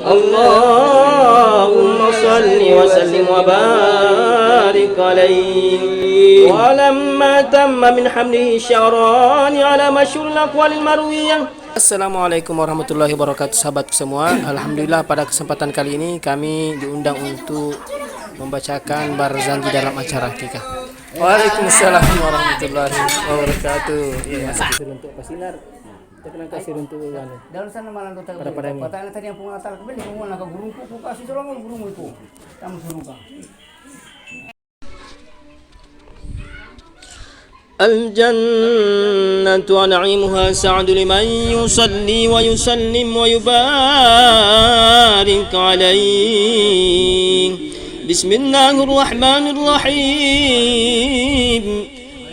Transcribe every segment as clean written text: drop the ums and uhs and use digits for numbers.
اللهم صل وسلم وبارك عليه. ولما تم من حمله الشهران على مشهور الأقوال المروية. Assalamualaikum warahmatullahi wabarakatuh, sahabatku semua. Alhamdulillah, pada kesempatan kali ini kami diundang untuk membacakan barzanji dalam acara akikah. Waalaikumsalam warahmatullahi wabarakatuh. Ya, kasih untuk pasinar. Kita kena kasih untuk dalam sana malam tu pada ini. Patah tadi yang pengatar kembali semua nak guruku ku kasih tolong gurumu itu. Kamu suruh kan. الجنة ونعيمها سعد لمن يصلي ويسلم ويبارك عليه. بسم الله الرحمن الرحيم.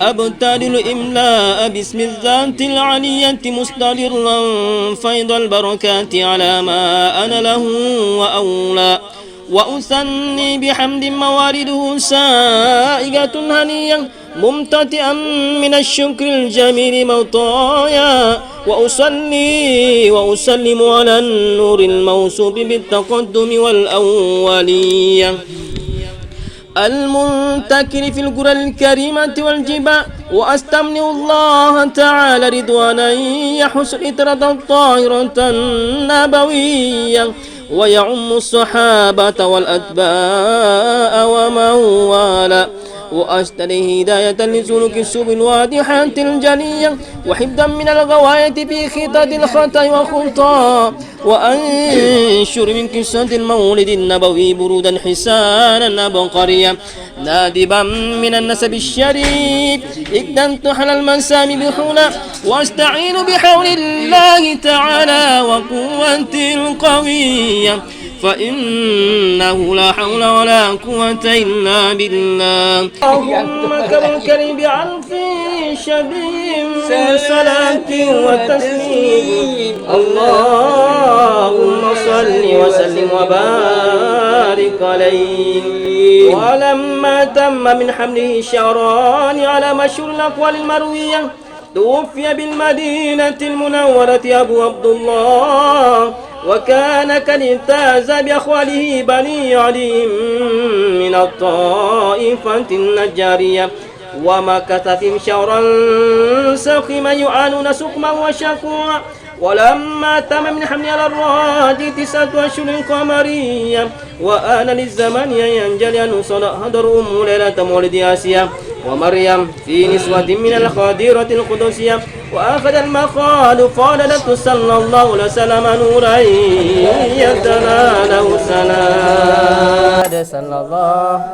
أبتدئ الإملاء باسم الذات العلية مستدرا فيض البركات على ما أنا له وأولى، وأثني بحمد موارده سائغة هنية ممتطئا من الشكر الجميل موطايا، وأصلي وأسلم على النور الموصوب بالتقدم والأولية المنتكر في القرى الكريمة والجبال، وأستمنع الله تعالى رضوانا يحس الإطرة الطاهرة النبوية ويعم الصحابة والأتباع ومن والاه، وأشتري هداية لسلوك السبل الواضحة الجلية وحفظا من الغواية في خطط الخطأ والخطأ، وأنشر من قصة المولد النبوي برودا حسانا عبقريا نادبا من النسب الشريف إذا انتحل المسام بحولا، واستعين بحول الله تعالى وقوته القوية، فإنه لا حول ولا قوة إلا بالله. اللهم كرم بعلف شديد صلاة وتسليم. اللهم صل وسلم وبارك عليه. ولما تم من حمله الشهران على مشهور الأقوال المروية توفي بالمدينة المنورة أبو عبد الله، وكان قد امتاز بأخواله بني علي من الطائفة النجارية، ومكث فيهم شهرا سقما يعانون سقما وشكوى. ولما تم من حمل على الراجل 9 أشهر قمرية، وآن للزمن ينجلي أن هدر أم ليلة مولد آسيا ومريم في نسوة من الخادرة القدسية، وأخذ المخاض فالدة صلى الله عليه وسلم نورا يتناله سلام صلى الله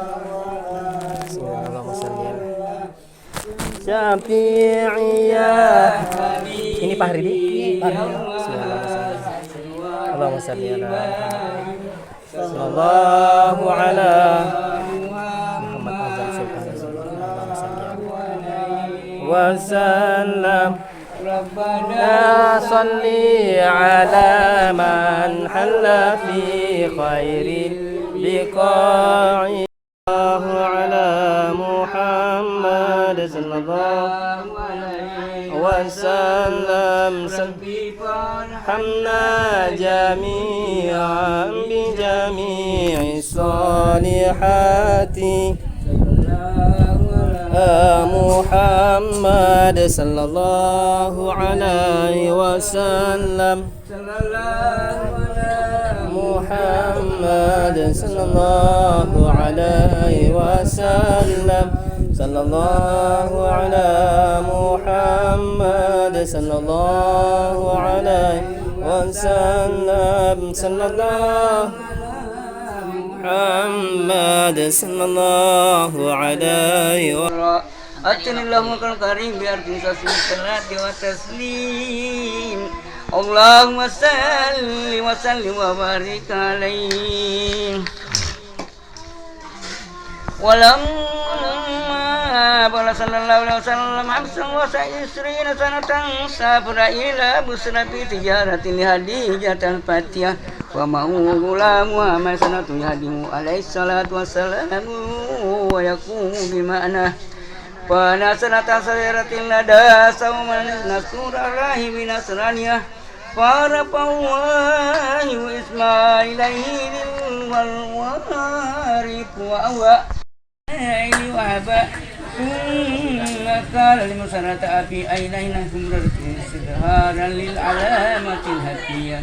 Syafi'iyya. Ini Pak Haridi. Allahumma salli ala sallallahu ala Muhammad azam Allahumma salli wa sallam. Rabbana salli ala man halla fi khairil biqa'i. Ala Muhammad sallallahu alaihi wasallam. Hamna jami'an bi jami'i salihati Muhammad sallallahu alaihi wasallam. Muhammad sallallahu alaihi wasallam. Sallallahu ala Muhammad sallallahu alaihi wasallam. Sallallahu Muhammad sallallahu alaihi wasallam. Allahumma karim biar bisa salat wa taslim. Allahumma salli wa sallim wa barik alaihi. Walamma bala sallallahu alaihi wasallam hamsan wa sa'isrina sanatan sabra ila busra fi tijaratin hadijatan fatiyah wa ma'ula Muhammad sanatu yahdimu alaihi salatu wassalamu wa yakumu bima'na wa nasanata sayaratin lada sauman nasurallahi binasraniyah فرفع الله إسماعيل والوارق وأوى وهبا ثم قال لمسرة أبي أينكم استظهارا للعلامة الهدية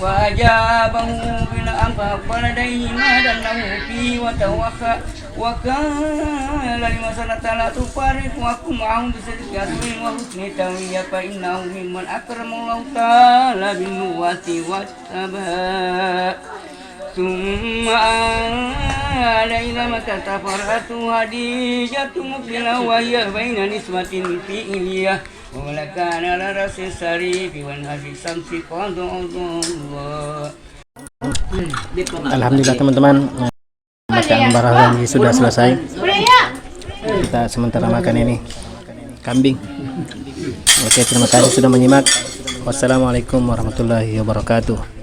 فأجابه بنعم فأقبل لديهما دنه فيه وتوخى وقال لمسرة لا تفارق وكن معهم بصدق أسوء وحسن توية فإنه ممن أكرم الله تعالى بالنبوة والثبات ثم علينا مكة فرأت خديجة مقبلة وهي بين نسوة في إليه ولكان لرأس السريف والهدي الشمس قد الله. Alhamdulillah teman-teman, makan barang sudah selesai. Kita sementara makan ini kambing. Oke, terima kasih sudah menyimak. Wassalamualaikum warahmatullahi wabarakatuh.